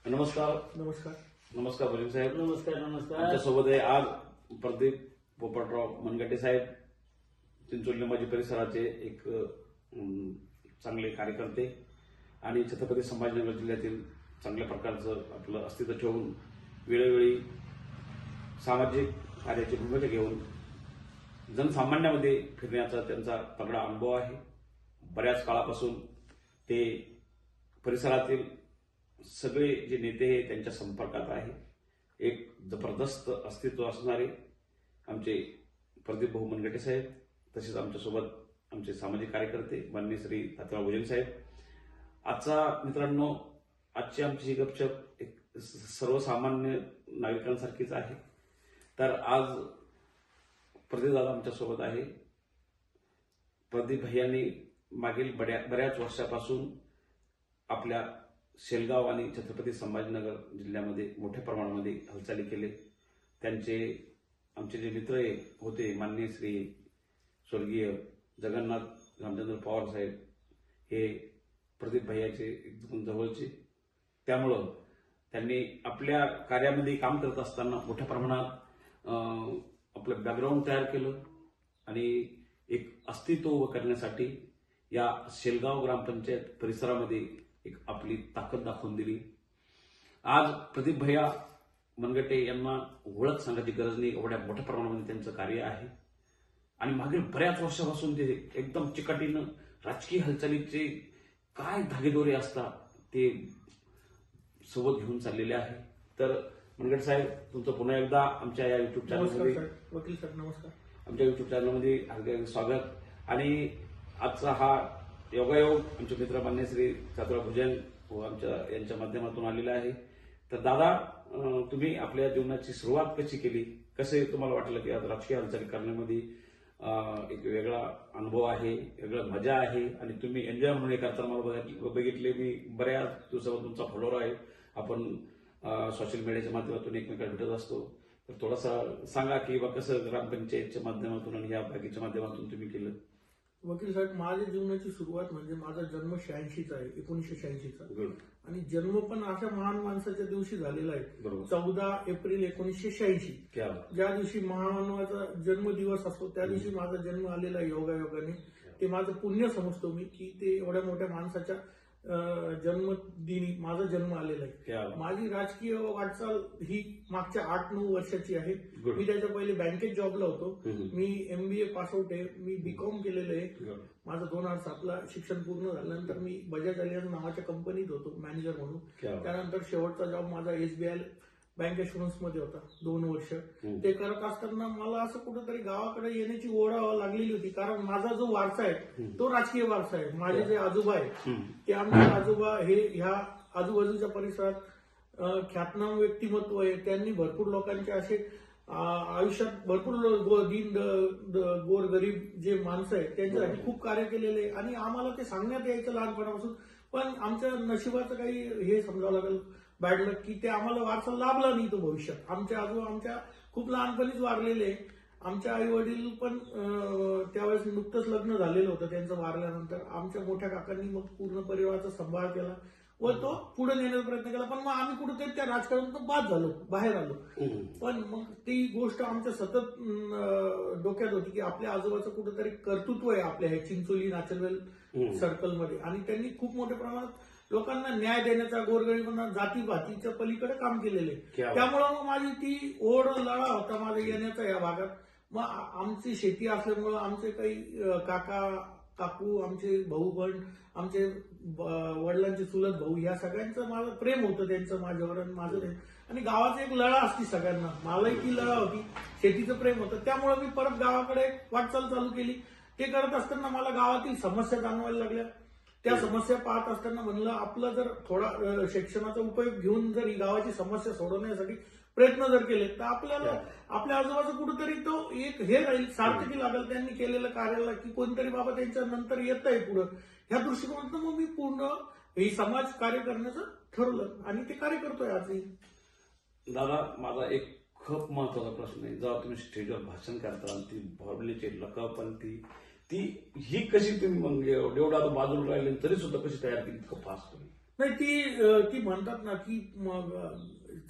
नमस्कार. नमस्कार. नमस्कार भोजन साहेब. नमस्कार. नमस्कार. आमच्यासोबत आहे आज प्रदीप पोपटराव मनगटे साहेब, चिंचोली माजी परिसराचे एक चांगले कार्यकर्ते आणि छत्रपती संभाजीनगर जिल्ह्यातील चांगल्या प्रकारचं आपलं अस्तित्व ठेवून वेळोवेळी सामाजिक कार्याची भूमिका घेऊन जनसामान्यामध्ये फिरण्याचा त्यांचा तगडा अनुभव आहे. बऱ्याच काळापासून ते परिसरातील सगळे जे नेते हे त्यांच्या संपर्कात आहे. एक जबरदस्त अस्तित्व असणारे आमचे प्रदीप भाऊ मनगटे साहेब, तसेच आमच्यासोबत आमचे सामाजिक कार्यकर्ते माननीय श्री तात्याराव भोजन साहेब. मित्रांनो, आजची आमची ही गपशप एक सर्वसामान्य नागरिकांसारखीच आहे. तर आज प्रदीप दादा आमच्यासोबत आहे. प्रदीप भैयांनी मागील बऱ्याच वर्षापासून आपल्या शेलगाव आणि छत्रपती संभाजीनगर जिल्ह्यामध्ये मोठ्या प्रमाणामध्ये हालचाली केले. आमचे जे मित्र होते माननीय श्री स्वर्गीय जगन्नाथ रामचंद्र पवार साहेब हे प्रदीप भैयाचे एकदम जवळचे. त्यामुळं त्यांनी आपल्या कार्यामध्ये काम करत असताना मोठ्या प्रमाणात आपलं बॅकग्राऊंड तयार केलं आणि एक अस्तित्व उभं करण्यासाठी या शेलगाव ग्रामपंचायत परिसरामध्ये एक आपली ताकद दाखवून दिली. आज प्रदीप भैया मनगटे यांना ओळख सांगायची गरज नाही, एवढ्या मोठ्या प्रमाणामध्ये त्यांचं कार्य आहे. आणि मागील बऱ्याच वर्षापासून ते एकदम चिकाटीनं राजकीय हालचालीचे काय धागेदोरे असतात ते सोबत घेऊन चाललेले आहे. तर मनगटे साहेब, तुमचं पुन्हा एकदा आमच्या या युट्यूब चॅनलमध्ये वकील साहेब नमस्कार. आमच्या युट्यूब चॅनलमध्ये हार्दिक स्वागत. आणि आजचा हा योगायोग आमचे मित्र मान्य श्री तात्याराव भोजन यांच्या माध्यमातून आलेला आहे. तर दादा, तुम्ही आपल्या जीवनाची सुरुवात कशी केली, कसे तुम्हाला वाटलं की आज राजकीय हालचाली करण्यामध्ये एक वेगळा अनुभव आहे, वेगळं मजा आहे आणि तुम्ही एन्जॉय म्हणून हे करताना मला बघितले. मी बऱ्याच दिवसावर तुमचा फॉलोअर आहे. आपण सोशल मीडियाच्या माध्यमातून एकमेकांना भेटत असतो. तर थोडासा सांगा की बा कसं ग्रामपंचायतच्या माध्यमातून आणि या बाकीच्या माध्यमातून तुम्ही केलं. वकील साहेब, माझ्या जीवनाची सुरुवात म्हणजे माझा जन्म 86चा आहे, 1986चा. आणि जन्म पण अशा महान माणसाच्या दिवशी झालेला आहे, 14 एप्रिल 1986. ज्या दिवशी महामानवाचा जन्मदिवस असतो त्या दिवशी माझा जन्म आलेला आहे योगायोगाने. ते माझं पुण्य समजतो मी की ते एवढ्या मोठ्या माणसाच्या जन्मदिनी माझा जन्म आलेला आहे. माझी राजकीय वाटचाल ही मागच्या 8-9 वर्षाची आहे. मी त्याच्या पहिले बँकेत जॉबला होतो. मी MBA पासआउट आहे. मी बीकॉम केलेलं आहे. माझं 2007ला शिक्षण पूर्ण झाल्यानंतर मी बजाज अलियन्स नावाच्या कंपनीत होतो मॅनेजर म्हणून. त्यानंतर शेवटचा जॉब माझा SBI बँक इन्शुरन्स मध्ये होता 2 वर्ष. ते करत असताना मला असं कुठेतरी गावाकडे येण्याची ओढ लागलेली होती, कारण माझा जो वारसा आहे तो राजकीय वारसा आहे. माझे जे आजोबा आहेत ते आमचे आजोबा हे ह्या आजूबाजूच्या परिसरात ख्यातनाम व्यक्तिमत्व आहे. त्यांनी भरपूर लोकांचे असे आयुष्यात भरपूर दीन गोर गरीब जे माणसं आहेत त्यांच्यासाठी खूप कार्य केलेले आहे. आणि आम्हाला ते सांगण्यात यायचं लहानपणापासून, पण आमच्या नशिबाचं काही हे समजावं लागेल बॅड लक की ते आम्हाला वारसा लाभला नाही तो भविष्यात. आमचे आजोबा आमच्या खूप लहानपणीच वारलेले. आमच्या आई वडील पण त्यावेळेस नुकतंच लग्न झालेलं होतं त्यांचं वारल्यानंतर. आमच्या मोठ्या काकांनी मग पूर्ण परिवाराचा सांभाळ केला व तो पुढे नेण्याचा प्रयत्न केला. पण मग आम्ही कुठेतरी त्या राजकारणातून बाद झालो, बाहेर आलो. पण मग ती गोष्ट आमच्या सतत डोक्यात होती की आपल्या आजोबाचं कुठेतरी कर्तृत्व आहे आपल्या हे चिंचोली नाचलवेल सर्कलमध्ये. आणि त्यांनी खूप मोठ्या प्रमाणात लोकांना न्याय देण्याचा, गोरगरिबांना जातीभातीच्या पलीकडे काम केलेले. त्यामुळं मग माझी ती ओढ लढा होता माझा येण्याचा या भागात. मग आमची शेती असल्यामुळं आमचे काही काका काकू, आमचे भाऊ बहीण, आमचे वडिलांचे चुलत भाऊ, या सगळ्यांचं माझं प्रेम होतं त्यांचं माझ्यावर आणि माझं. आणि गावाची एक लढा असती सगळ्यांना, मलाही ती लढा होती, शेतीचं प्रेम होतं. त्यामुळे मी परत गावाकडे वाटचाल चालू केली. ते करत असताना मला गावातील समस्या जाणवायला लागल्या. त्या समस्या पाहत असताना म्हणलं आपलं जर थोडा शिक्षणाचा उपयोग घेऊन जर ही गावाची समस्या सोडवण्यासाठी प्रयत्न जर केले तर आपल्याला आपल्या आजूबाजू कुठेतरी तो एक हे राहील, सार्थकी लागेल त्यांनी केलेल्या कार्याला, की कोणतरी बाबा त्यांच्या नंतर येत आहे पुढं. ह्या दृष्टिकोनातून मग मी पूर्ण हे समाज कार्य करण्याचं ठरवलं आणि ते कार्य करतोय आजही. दादा, माझा एक खूप महत्वाचा प्रश्न आहे. जेव्हा तुम्ही स्टेजवर भाषण करता ती भरलेची लकप ती ही कशी तुम्ही मग एवढा बाजूला राहिले तरी सुद्धा कशी तयार केली इतकं फास्ट तुम्ही? नाही ती म्हणतात ना की मग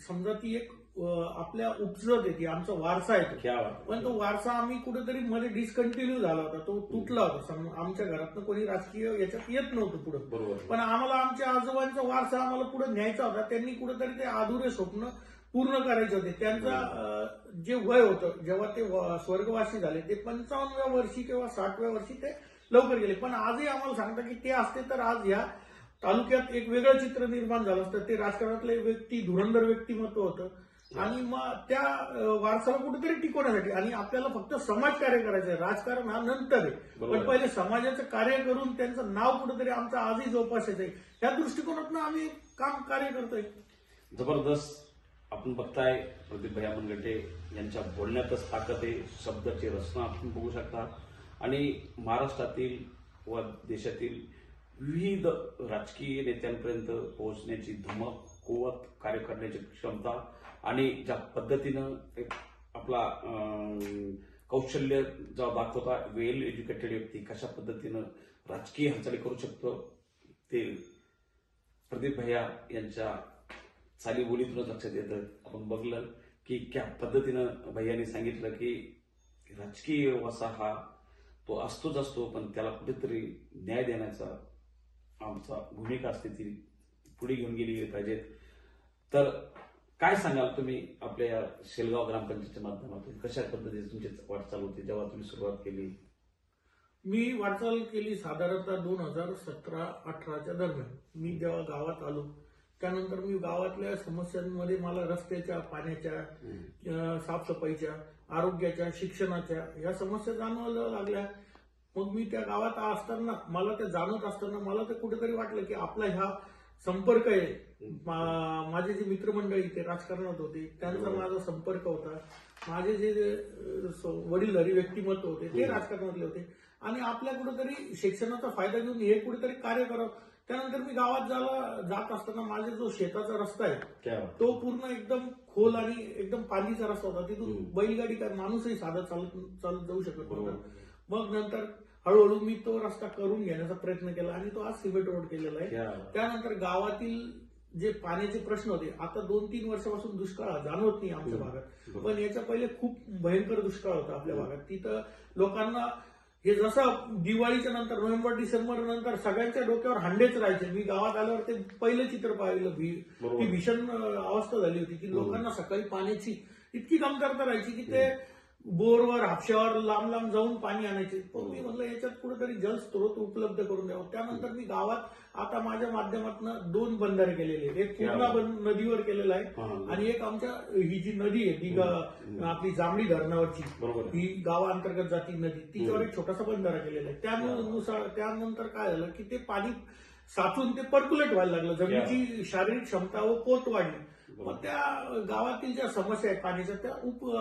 समजा ती एक आपल्या उपजत येते, आमचा वारसा आहे तो. क्या बात. पण तो वारसा आम्ही कुठेतरी मध्ये डिस्कंटिन्यू झाला होता, तो तुटला होता. आमच्या घरातनं कोणी राजकीय याच्यात येत नव्हतं पुढे. बरोबर. पण आम्हाला आमच्या आजोबांचा वारसा आम्हाला पुढे न्यायचा होता. त्यांनी कुठेतरी ते अधुरे स्वप्न पूर्ण करायचे होते. त्यांचं जे वय होतं जेव्हा ते स्वर्गवासी झाले ते 55व्या वर्षी किंवा 60व्या वर्षी ते लवकर गेले. पण आजही आम्हाला सांगतात की ते असते तर आज या तालुक्यात एक वेगळं चित्र निर्माण झालं असतं. ते राजकारणातले व्यक्ती धुरंधर व्यक्तिमत्व होतं आणि मग त्या वारसाला कुठेतरी टिकवण्यासाठी आणि आपल्याला फक्त समाजकार्य करायचं आहे. राजकारण हा नंतर आहे, पण पहिले समाजाचं कार्य करून त्यांचं नाव कुठेतरी आमचं आजही जोपासायचं आहे. या दृष्टिकोनातून आम्ही कार्य करतोय. जबरदस्त. आपण बघताय प्रदीप भैया मनगटे यांच्या बोलण्यातच ताकद आहे, शब्दाची रचना आपण बघू शकता आणि महाराष्ट्रातील व देशातील विविध राजकीय नेत्यांपर्यंत पोहोचण्याची धमक, कुवत, कार्य करण्याची क्षमता आणि ज्या पद्धतीनं एक आपला कौशल्य जो दाखवता, वेल एज्युकेटेड व्यक्ती कशा पद्धतीनं राजकीय हालचाली करू शकतो ते प्रदीप भैया यांच्या चालीबोलीतूनच लक्षात येतं. आपण बघलं की क्या पद्धतीनं भैयाने सांगितलं की राजकीय वसा हा तो असतोच असतो, पण त्याला कुठेतरी न्याय देण्याचा आमचा भूमिका असते, ती पुढे घेऊन गेली पाहिजेत. तर काय सांगाल तुम्ही आपल्या या शेलगाव ग्रामपंचायतच्या माध्यमातून कशा पद्धतीने तुमची वाटचाल होती जेव्हा तुम्ही सुरुवात केली? मी वाटचाल केली साधारणतः 2017-18च्या दरम्यान. मी जेव्हा गावात आलो त्यानंतर मी गावातल्या समस्यांमध्ये मला रस्त्याच्या, पाण्याच्या, साफसफाईच्या, आरोग्याच्या, शिक्षणाच्या या समस्या जाणवायला लागल्या. मग मी त्या गावात असताना मला ते जाणवत असताना मला ते कुठेतरी वाटलं की आपला ह्या संपर्क आहे. माझे जे मित्रमंडळी ते राजकारणात होते त्यांचा माझा संपर्क होता. माझे जे वडीलधारी व्यक्तिमत्व होते ते राजकारणातले होते आणि आपल्या कुठेतरी शिक्षणाचा फायदा घेऊन हे कुठेतरी कार्य करावं. त्यानंतर मी गावात जात असताना माझा जो शेताचा रस्ता आहे तो पूर्ण एकदम खोल आणि एकदम पाणीचा रस्ता होता. तिथून बैलगाडी काय माणूसही साधा चालत जाऊ शकत नव्हता. मग नंतर हळूहळू मी तो रस्ता करून घेण्याचा प्रयत्न केला आणि तो आज सिमेंट रोड केलेला आहे. त्यानंतर गावातील जे पाण्याचे प्रश्न होते, आता 2-3 वर्षापासून दुष्काळ जाणवत नाही आमच्या भागात, पण याच्या पहिले खूप भयंकर दुष्काळ होता आपल्या भागात. तिथं लोकांना हे जसं दिवाळीच्या नंतर नोव्हेंबर-डिसेंबर नंतर सगळ्यांच्या डोक्यावर हांडेच राहायचे. मी गावात आल्यावर ते पहिलं चित्र पाहिलं. ती भीषण अवस्था झाली होती की लोकांना सकाळी पाण्याची इतकी कमतरता राहायची की ते बोरवर, हापशावर लांब लांब जाऊन पाणी आणायचे. पण मी म्हटलं याच्यात कुठेतरी जलस्रोत उपलब्ध करून द्यावं. त्यानंतर मी गावात आता माझ्या माध्यमातून 2 बंधारे केलेले. एक पूर्णा नदीवर केलेला आहे आणि एक आमच्या ही जी नदी आहे ती आपली जांभळी धरणावरची ही गावाअंतर्गत जाती नदी, तिच्यावर एक छोटासा बंधारा केलेला आहे. त्यानंतर काय झालं की ते पाणी साचून ते पर्क्युलेट व्हायला लागलं. जमिनीची शारीरिक क्षमता व पोत वाढली. मग त्या गावातील ज्या समस्या आहेत पाण्याच्या त्या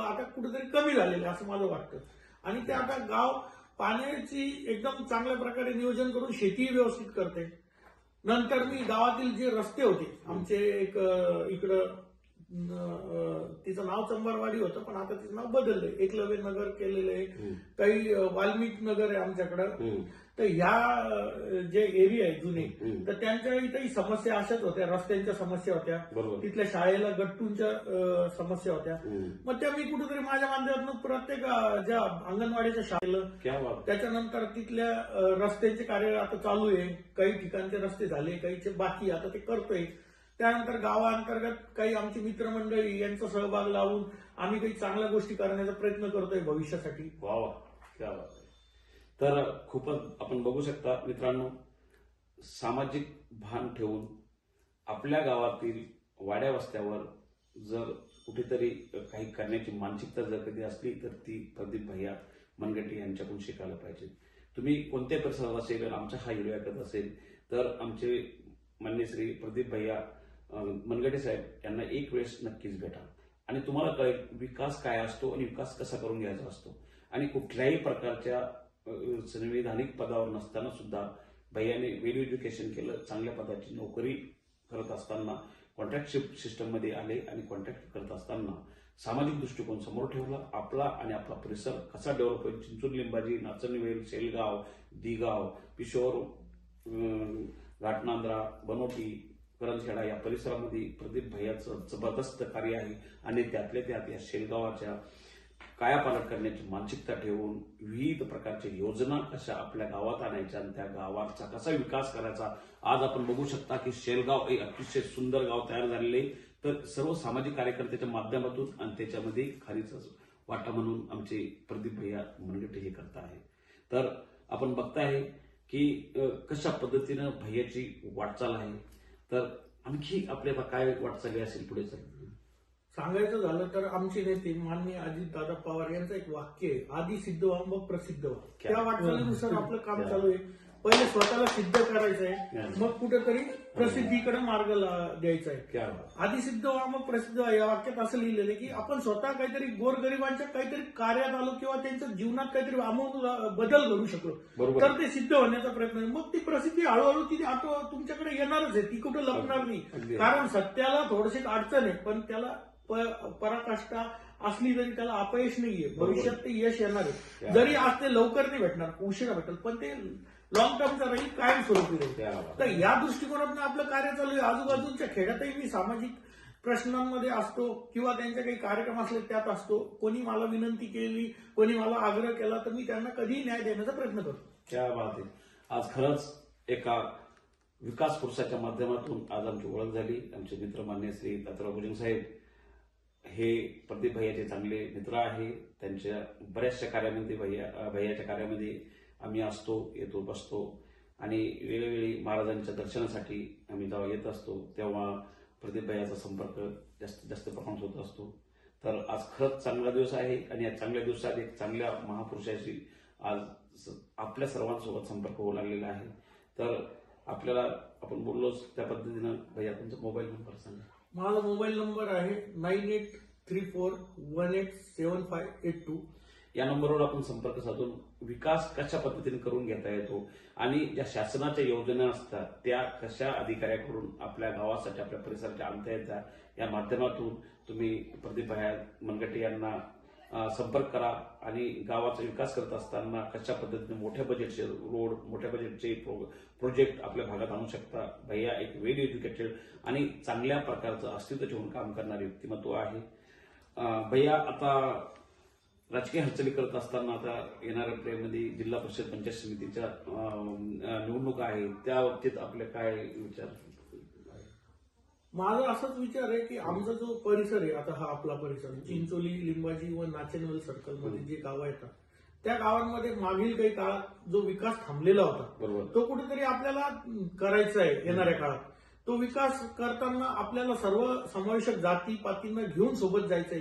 आता कुठेतरी कमी झालेल्या असं मला वाटतं आणि ते आता गाव पाण्याची एकदम चांगल्या प्रकारे नियोजन करून शेती व्यवस्थित करते. नंतर मी गावातील जे रस्ते होते आमचे, एक इकडं तिचं नाव चंबारवाडी होतं पण आता तिचं नाव बदललंय, एकलव्य नगर केलेलं आहे, काही वाल्मिक नगर आहे आमच्याकडं. तर ह्या जे एरिया आहे जुने तर त्यांच्या इथेही समस्या अशाच होत्या. रस्त्यांच्या समस्या होत्या, तिथल्या शाळेला गट्टूंच्या समस्या होत्या. मग त्या मी कुठेतरी माझ्या माध्यमातून प्रत्येक ज्या अंगणवाडीच्या शाळेला, त्याच्यानंतर तिथल्या रस्त्यांचे कार्य आता चालू आहे. काही ठिकाणचे रस्ते झाले, काहीचे बाकी, आता ते करतोय. त्यानंतर गावाअंतर्गत काही आमची मित्रमंडळी यांचा सहभाग लावून आम्ही काही चांगल्या गोष्टी करण्याचा प्रयत्न करतोय भविष्यासाठी. तर खूपच आपण बघू शकता मित्रांनो, सामाजिक भान ठेवून आपल्या गावातील वाड्या वस्त्यावर जर कुठेतरी काही करण्याची मानसिकता जर कधी असली तर ती प्रदीप भैया मनगटे यांच्याकडून शिकायला पाहिजे. तुम्ही कोणत्या परिसरात असेल, आमचा हा व्हिडिओ ऐकत असेल तर आमचे माननीय श्री प्रदीप भैया मनगटे साहेब यांना एक वेळेस नक्कीच भेटा आणि तुम्हाला कळेल विकास काय असतो आणि विकास कसा करून घ्यायचा असतो. आणि कुठल्याही प्रकारच्या संविधानिक पदावर नसताना सुद्धा भैयाने वेल एज्युकेशन केलं. चांगल्या पदाची नोकरी करत असताना कॉन्ट्रॅक्ट सिस्टम मध्ये आले आणि कॉन्ट्रॅक्ट करत असताना सामाजिक दृष्टिकोन समोर ठेवला. आपला आणि आपला परिसर कसा डेव्हलप होईल, चिंचोली, लिंबाजी, नाचनवेल, शेलगाव, दिगाव, पिशोर, घाटनांद्रा, बनोटी करंजखेडा या परिसरामध्ये प्रदीप भैयाचं जबरदस्त कार्य आहे आणि त्यातल्या त्यात या शेलगावाच्या कायापालट करण्याची मानसिकता ठेवून विविध प्रकारच्या योजना कशा आपल्या गावात आणायच्या आणि त्या गावाचा कसा विकास करायचा. आज आपण बघू शकता की शेलगाव एक अतिशय सुंदर गाव तयार झालेले, तर सर्व सामाजिक कार्यकर्त्याच्या माध्यमातून आणि त्याच्यामध्ये खालीचा वाटा म्हणून आमचे प्रदीप भैया मनगटे हे करत आहे. तर आपण बघताय की कशा पद्धतीनं भैयाची वाटचाल आहे. तर आणखी आपल्याला काय वाटचाली असेल पुढे सर? सांगायचं झालं तर आमचे नेते माननीय अजितदादा पवार यांचं एक वाक्य आहे, आधी सिद्ध व्हा मग प्रसिद्ध व्हा. त्या वाटचालीनुसार आपलं काम चालू आहे. पहिले स्वतःला सिद्ध करायचंय, मग कुठेतरी प्रसिद्धीकडे मार्ग द्यायचा आहे. आधी सिद्ध व्हा मग प्रसिद्ध व्हा या वाक्यात असं लिहिलेलं आहे की आपण स्वतः काहीतरी गोरगरिबांच्या काहीतरी कार्यात आलो किंवा त्यांच्या जीवनात काहीतरी आमूल बदल करू शकलो तर ते सिद्ध होण्याचा प्रयत्न आहे. मग ती प्रसिद्धी हळूहळू ती तुमच्याकडे येणारच आहे, ती कुठं लपणार नाही. कारण सत्याला थोडीशी अडचण आहे, पण त्याला पराकाष्ठा असली तरी त्याला अपयश नाहीये. भविष्यात ते यश येणार आहे. जरी आज ते लवकर नाही भेटणार, उशिरा भेटेल, पण ते लॉंग टर्मचा राहील, कायमस्वरूपी राहील. तर या दृष्टिकोनातून आपलं कार्य चालू आहे. आजूबाजूच्या खेड्यातही मी सामाजिक प्रश्नांमध्ये असतो किंवा त्यांचे काही कार्यक्रम असले त्यात असतो. कोणी मला विनंती केली, कोणी मला आग्रह केला तर मी त्यांना कधीही न्याय देण्याचा प्रयत्न करतो. क्या बात आहे. आज खरंच एका विकास पुरुषाच्या माध्यमातून आज आमची ओळख झाली. आमचे मित्र मान्य श्री दत्तराव भुजंग साहेब हे प्रदीप भैयाचे चांगले मित्र आहे. त्यांच्या बऱ्याचशा कार्यामध्ये भैयाच्या कार्यामध्ये आम्ही असतो, येतो, बसतो आणि वेळोवेळी महाराजांच्या दर्शनासाठी आम्ही जेव्हा येत असतो तेव्हा प्रदीप भैयाचा संपर्क जास्तीत जास्त प्रमाणात होत असतो. तर आज खरंच चांगला दिवस आहे आणि या चांगल्या दिवसात एक चांगल्या महापुरुषाशी आज आपल्या सर्वांसोबत संपर्क होऊ लागलेला आहे. तर आपल्याला आपण बोललोच त्या पद्धतीनं भैया तुमचा मोबाईल नंबर सांगा. माझा मोबाईल नंबर आहे 9834187582. या नंबरवर आपण संपर्क साधून विकास कशा पद्धतीने करून घेता येतो आणि ज्या शासनाच्या योजना असतात त्या कशा अधिकाऱ्याकडून आपल्या गावासाठी आपल्या परिसराच्या आणता येतात या माध्यमातून तुम्ही प्रदीप भैया मनगटे यांना संपर्क करा आणि गावाचा विकास करत असताना कशा पद्धतीने मोठ्या बजेटचे रोड, मोठ्या बजेटचे प्रोजेक्ट आपल्या भागात आणू शकता. भैया एक वेल एज्युकेटेड आणि चांगल्या प्रकारचं अस्तित्व ठेवून काम करणारे व्यक्तिमत्व आहे. भैया आता राजकीय हालचाली करत असताना आता येणाऱ्या पिढीमध्ये जिल्हा परिषद पंचायत समितीच्या निवडणुका आहेत, त्या बाबतीत आपले काय विचार? माझा असाच विचार आहे की आमचा जो परिसर आहे, आता हा आपला परिसर चिंचोली, लिंबाजी व नाचनवेल सर्कलमध्ये जे गावं येतात त्या गावांमध्ये मागील काही काळात जो विकास थांबलेला होता तो कुठेतरी आपल्याला करायचा आहे. येणाऱ्या काळात तो विकास करताना आपल्याला सर्व समावेशक जाती पातींना घेऊन सोबत जायचंय.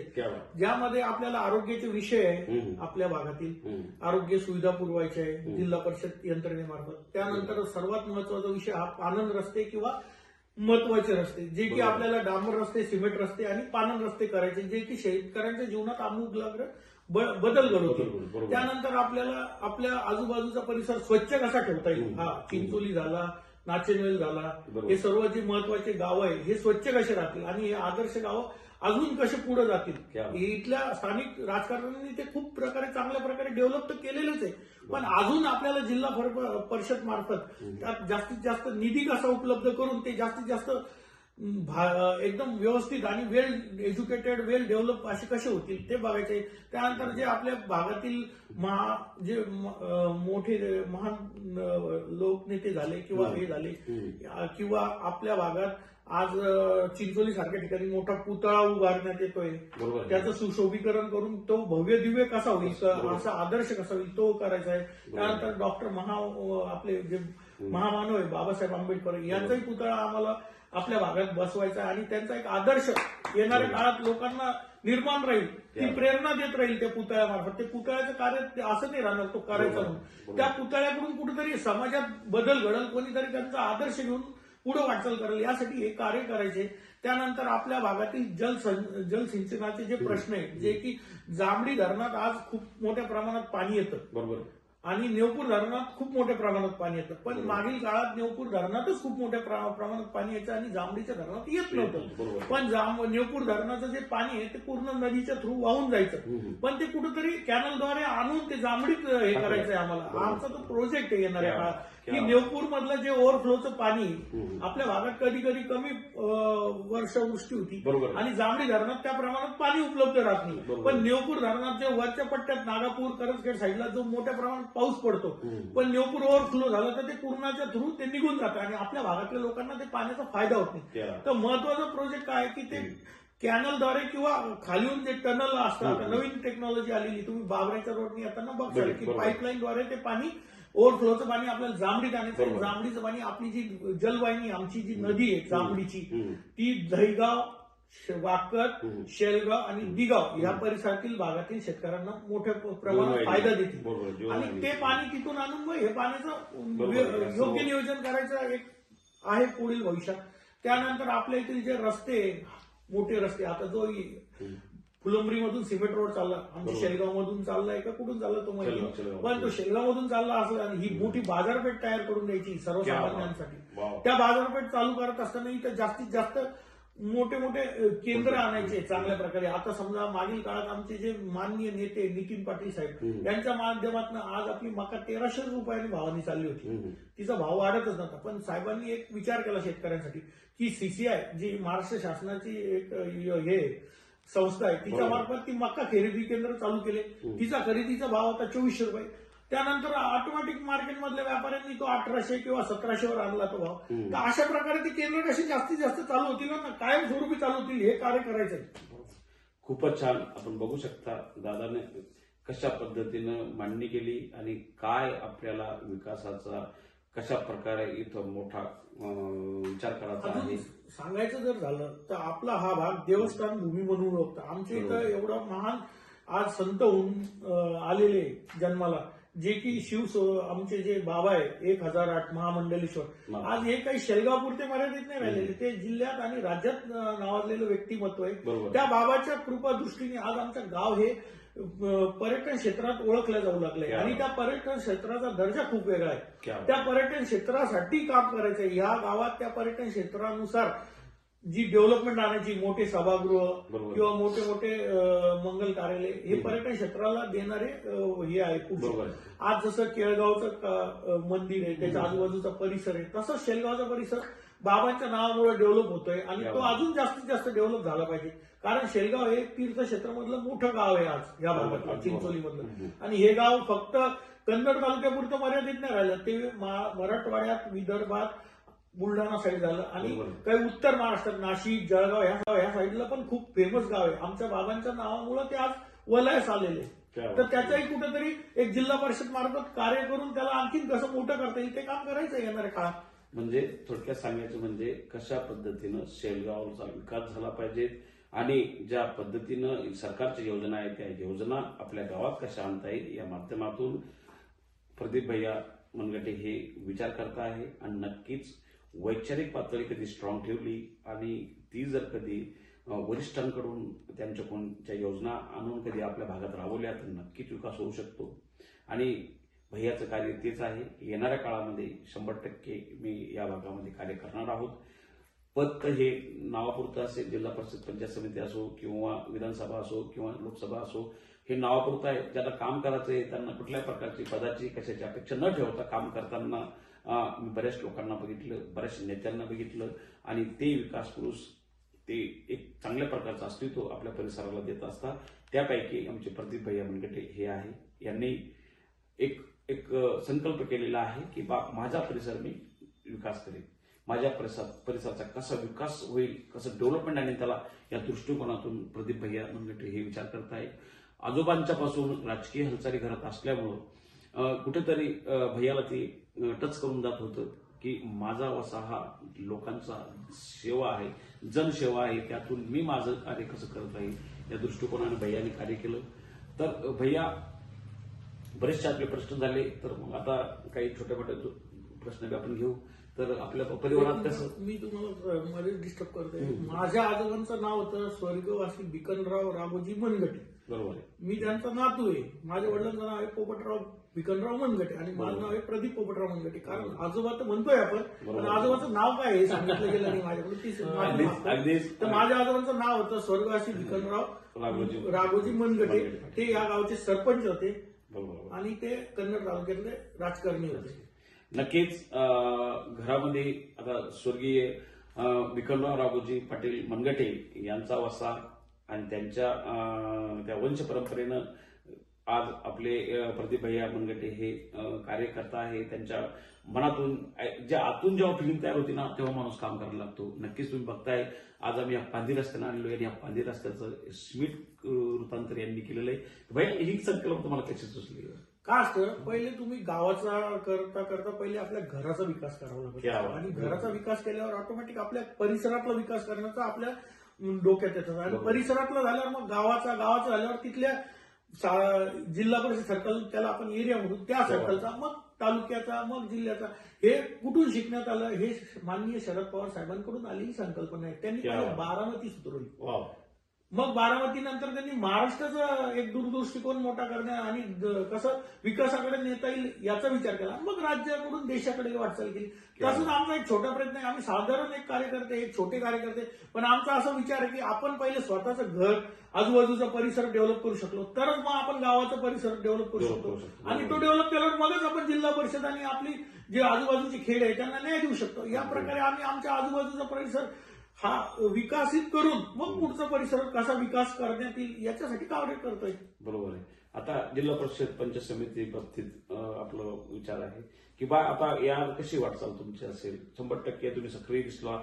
ज्यामध्ये आपल्याला आरोग्याचे विषय आहे, आपल्या भागातील आरोग्य सुविधा पुरवायच्या आहे जिल्हा परिषद यंत्रणेमार्फत. त्यानंतर सर्वात महत्वाचा विषय हा पानन रस्ते किंवा महत्वाचे रस्ते, जे की आपल्याला डांबर रस्ते, सिमेंट रस्ते आणि पानन रस्ते करायचे, जे की शेतकऱ्यांच्या जीवनात आमूलाग्र बदल घडवतील. त्यानंतर आपल्याला आपल्या आजूबाजूचा परिसर स्वच्छ कसा ठेवता येईल. हा चिंचोली झाला, नाचनवेल झाला, हे सर्व जे महत्वाचे गाव आहे हे स्वच्छ कसे राहतील आणि हे आदर्श गाव अजून कसे पुढे जातील. इथल्या स्थानिक राजकारण्यांनी ते खूप प्रकारे चांगल्या प्रकारे डेव्हलप तर केलेलंच आहे, पण अजून आपल्याला जिल्हा परिषद मार्फत त्यात जास्तीत जास्त निधी कसा उपलब्ध करून ते जास्तीत जास्त एकदम व्यवस्थित आणि वेल एज्युकेटेड, वेल डेव्हलप असे कसे होतील ते बघायचे. त्यानंतर जे आपल्या भागातील जे मोठे महान लोकनेते झाले किंवा हे झाले किंवा आपल्या भागात आज चिंचोली सारख्या ठिकाणी मोठा पुतळा उभारण्यात येतोय, त्याचं सुशोभीकरण करून तो भव्य दिव्य कसा होईल, असा आदर्श कसा होईल तो करायचा आहे. त्यानंतर डॉक्टर आपले जे महामानव आहे बाबासाहेब आंबेडकर यांचाही पुतळा आम्हाला आपल्या भागात बसवायचा आणि त्यांचा एक आदर्श येणाऱ्या काळात लोकांना निर्माण राहील, ती प्रेरणा देत राहील त्या पुतळ्यामार्फत. ते पुतळ्याचं कार्य असं नाही राहणार, तो करायचा म्हणून त्या पुतळ्याकडून कुठेतरी समाजात बदल घडेल, कोणीतरी त्यांचा आदर्श घेऊन पुढे वाटचाल करेल, यासाठी हे कार्य करायचे. त्यानंतर आपल्या भागातील जलसिंचनाचे जे प्रश्न आहेत, जे की जांभळी धरणात आज खूप मोठ्या प्रमाणात पाणी येतं, बरोबर, आणि नेवपूर धरणात खूप मोठ्या प्रमाणात पाणी येतं, पण मागील काळात नेवपूर धरणातच खूप मोठ्या प्रमाणात पाणी यायचं आणि जांभळीच्या धरणात येत नव्हतं. पण नेवपूर धरणाचं जे पाणी आहे ते पूर्ण नदीच्या थ्रू वाहून जायचं, पण ते कुठेतरी कॅनलद्वारे आणून ते जांभळीत हे करायचंय आम्हाला. आमचा तो प्रोजेक्ट आहे येणाऱ्या काळात. की नेवपूर मधलं जे ओव्हरफ्लोचं पाणी आपल्या भागात कधी कधी कमी वर्षवृष्टी होती बरोबर. आणि जांभळी धरणात त्या प्रमाणात पाणी उपलब्ध राहत नाही. बरोबर. पण नेवपूर धरणात जे वरच्या पट्ट्यात नागापूर करंजखेड साईडला जो मोठ्या प्रमाणात पाऊस पडतो, पण नेवपूर ओव्हरफ्लो झालं तर ते पूर्णाच्या थ्रू ते निघून जातं आणि आपल्या भागातल्या लोकांना ते पाण्याचा फायदा होत नाही. तर महत्वाचा प्रोजेक्ट काय की ते कॅनलद्वारे किंवा खालीहून जे टनल असतं, आता नवीन टेक्नॉलॉजी आलेली, तुम्ही बाबराच्या रोडनी येताना बघताल की पाईपलाईनद्वारे ते पाणी ओव्हरफ्लोचं पाणी आपल्याला जांभडीत आणायचं. जांभडीचं पाणी आपली जी जलवाहिनी, आमची जी नदी आहे जांभडीची, ती दहीगाव, वाकत, शेलगाव आणि दिगाव या परिसरातील भागातील शेतकऱ्यांना मोठ्या प्रमाणात फायदा देते आणि ते पाणी तिथून आणून मग हे पाण्याचं योग्य नियोजन करायचं एक आहे पुढील भविष्यात. त्यानंतर आपल्या इथील जे रस्ते, मोठे रस्ते, आता जो फुलंब्रीमधून सिमेंट रोड चालला, आमच्या शेलगाव मधून चाललाय का कुठून चालला तो माहिती, पण तो शेलगाव मधून चालला असला आणि ही मोठी बाजारपेठ तयार करून द्यायची सर्वसामान्यांसाठी. त्या बाजारपेठ चालू करत असताना इथं जास्तीत जास्त मोठे मोठे केंद्र आणायचे चांगल्या प्रकारे. आता समजा मागील काळात आमचे जे माननीय नेते नितीन पाटील साहेब यांच्या माध्यमातून आज आपली मका 1300 रुपयांनी भावानी चालली होती, तिचा भाव वाढतच नव्हता. पण साहेबांनी एक विचार केला शेतकऱ्यांसाठी की सीसीआय जी महाराष्ट्र शासनाची एक हे संस्था आहे, तिच्या मार्फत ती मका खरेदी केंद्र चालू केले. तिचा खरेदीचा भाव आता 2400 रुपये. त्यानंतर ऑटोमॅटिक मार्केटमधल्या व्यापाऱ्यांनी तो 1800 किंवा 1700 वर आणला तो भाव. तर अशा प्रकारे ते केंद्र कशी जास्तीत जास्त चालू होतील ना, कायमस्वरूपी चालू होतील, हे कार्य करायचंय. खूपच छान. आपण बघू शकता दादाने कशा पद्धतीनं मांडणी केली आणि काय आपल्याला विकासाचा कशा प्रकारे इथं मोठा विचार करायचा आहे. सांगायचं जर झालं तर आपला हा भाग देवस्थान भूमी म्हणून ओळखतो. आमच्या इथं एवढा महान आज संत होऊन आलेले जन्माला, जे की आमचे जे बाबा आहे 1008 महामंडलेश्वर, आज हे काही शेलगावपुरते मर्यादित नाही राहिलेले, ते जिल्ह्यात आणि राज्यात नावाजलेलं व्यक्तिमत्व आहे. त्या बाबाच्या कृपा दृष्टीने आज आमचं गाव हे पर्यटन क्षेत्रात ओळखलं जाऊ लागलंय आणि त्या पर्यटन क्षेत्राचा दर्जा खूप वेगळा आहे. त्या पर्यटन क्षेत्रासाठी काम करायचंय. ह्या गावात त्या पर्यटन क्षेत्रानुसार जी डेव्हलपमेंट आणायची, मोठे सभागृह किंवा मोठे मोठे मंगल कार्यालय, हे पर्यटन क्षेत्राला देणारे हे आहे खूप. आज जसं केळगावचं मंदिर आहे, त्याच्या आजूबाजूचा परिसर आहे, तसंच शेलगावचा परिसर बाबांच्या नावामुळे डेव्हलप होतोय आणि तो अजून जास्तीत जास्त डेव्हलप झाला पाहिजे. कारण शेलगाव हे तीर्थक्षेत्रामधलं मोठं गाव आहे आज या भागात, चिंचोलीमधलं. आणि हे गाव फक्त कन्नड तालुक्यापुरतं मर्यादित नाही राहिलं, ते मराठवाड्यात, विदर्भात, बुलढाणा साईड झालं आणि काही उत्तर महाराष्ट्रात नाशिक, जळगाव ह्या साईडला पण खूप फेमस गाव आहे. आमच्या बाबांच्या नावामुळे ते आज वलयास आलेले. तर त्याच्याही कुठेतरी एक जिल्हा परिषद मार्फत कार्य करून त्याला आणखीन कसं मोठं करता येईल ते काम करायचं येणाऱ्या काळात. म्हणजे थोडक्यात सांगायचं म्हणजे कशा पद्धतीनं शेलगावचा विकास झाला पाहिजे आणि ज्या पद्धतीनं सरकारच्या योजना आहेत त्या योजना आपल्या गावात कशा आणता येईल या माध्यमातून प्रदीप भैया मनगटे हे विचार करत आहे. आणि नक्कीच वैचारिक पातळी कधी स्ट्रॉंग ठेवली आणि ती जर कधी वरिष्ठांकडून त्यांच्या कोणत्या योजना आणून कधी आपल्या भागात राबवल्या तर नक्कीच विकास होऊ शकतो. आणि भैयाचं कार्य तेच आहे. येणाऱ्या काळामध्ये 100% मी या भागामध्ये कार्य करणार आहोत. पद हे नावापुरतं असेल, जिल्हा परिषद पंचायत समिती असो किंवा विधानसभा असो किंवा लोकसभा असो, हे नावापुरतं आहे. ज्याला काम करायचं आहे त्यांना कुठल्या प्रकारची पदाची कशाची अपेक्षा न ठेवता काम करताना मी बऱ्याच लोकांना बघितलं, बऱ्याच नेत्यांना बघितलं आणि ते विकास पुरुष ते एक चांगल्या प्रकारचं अस्तित्व आपल्या परिसराला देत असतात. त्यापैकी आमचे प्रदीप भैया मनगटे हे आहे. यांनी एक संकल्प केलेला आहे की माझा परिसर मी विकास करेन, माझ्या परिसराचा कसा विकास होईल, कसं डेव्हलपमेंट आणि त्याला या दृष्टिकोनातून प्रदीप भैया मनगटे हे विचार करत आहे. आजोबांच्या पासून राजकीय हालचाली घरात असल्यामुळं कुठेतरी भैयाला ती टच करून जात होतं की माझा वसा हा लोकांचा सेवा आहे, जनसेवा आहे, त्यातून मी माझं कार्य कसं करत राहील या दृष्टिकोनाने भैयाने कार्य केलं. तर भैया बरेचसे आपले प्रश्न झाले, तर मग आता काही छोटे मोठे प्रश्न बी आपण घेऊ. तर आपल्या परिवारात कसं, मी तुम्हाला मध्ये डिस्टर्ब करतोय. माझ्या आजोबांचं नाव होतं स्वर्गवासी भिकनराव राघोजी मनगटे. बरोबर आहे. मी त्यांचा नातू आहे. माझ्या वडिलांचं नाव आहे पोपटराव भिकनराव मनगटे आणि माझं नाव आहे प्रदीप पोपटराव मनगटे. कारण आजोबा तर म्हणतोय आपण, पण आजोबाचं नाव काय हे सांगितलं गेलं नाही माझ्याकडून. तर माझ्या आजोबांचं नाव होतं स्वर्गवासी भिकनराव राघोजी मनगटे. ते या गावचे सरपंच होते आणि ते कन्नड तालुक्यातले राजकारणी होते. नक्कीच घरामध्ये आता स्वर्गीय विक्रमराव राघोजी पाटील मनगटे यांचा वसा आणि त्यांच्या त्या वंश परंपरेनं आज आपले प्रदीप भैया मनगटे हे कार्यकर्ता आहे. त्यांच्या मनातून ज्या आतून जेव्हा फिलिंग तयार होती ना तेव्हा माणूस काम करायला लागतो. नक्कीच तुम्ही बघताय आज आम्ही या पांदी रस्त्यानं आणलो आणि या पांदी रस्त्याचं स्मिट रूपांतर यांनी केलेलं आहे. भैया ही संकल्पना तुम्हाला कशी सुचली? का असतं, पहिले तुम्ही गावाचा करता करता पहिले आपल्या घराचा विकास करावा लागतो आणि घराचा विकास केल्यावर ऑटोमॅटिक आपल्या परिसरातला विकास करण्याचा आपल्या डोक्यात येतात आणि परिसरातला झाल्यावर मग गावाचा झाल्यावर तिथल्या जिल्हा परिषद सर्कल त्याला आपण एरिया म्हणू, त्या सर्कलचा, मग तालुक्याचा, मग जिल्ह्याचा. हे कुठून शिकण्यात आलं? हे माननीय शरद पवार साहेबांकडून आलेली संकल्पना आहे. त्यांनी बारामती सुचवली. मग बारामती नंतर त्यांनी महाराष्ट्राचा एक दूरदृष्टिकोन मोठा करण्या आणि कसं विकासाकडे नेता येईल याचा विचार केला. मग राज्याकडून देशाकडे वाटचाल केली. तसंच आमचा एक छोटा प्रयत्न आहे. आम्ही साधारण एक कार्यकर्ते, एक छोटे कार्यकर्ते, पण आमचा असा विचार आहे की आपण पहिले स्वतःचं घर, आजूबाजूचा परिसर डेव्हलप करू शकलो तरच मग आपण गावाचा परिसर डेव्हलप करू शकतो आणि तो डेव्हलप केल्यावर मगच आपण जिल्हा परिषद आणि आपली जे आजूबाजूची खेड आहे त्यांना न्याय देऊ शकतो. या प्रकारे आम्ही आमच्या आजूबाजूचा परिसर हा विकसित करून मग पुढचा परिसर कसा विकास करण्यात येईल याच्यासाठी कार्य करतोय. बरोबर आहे. आता जिल्हा परिषद पंचायत समिती बाबतीत आपलं विचार आहे की बा आता या कशी वाटचाल तुमची असेल? 100% तुम्ही सक्रिय दिसला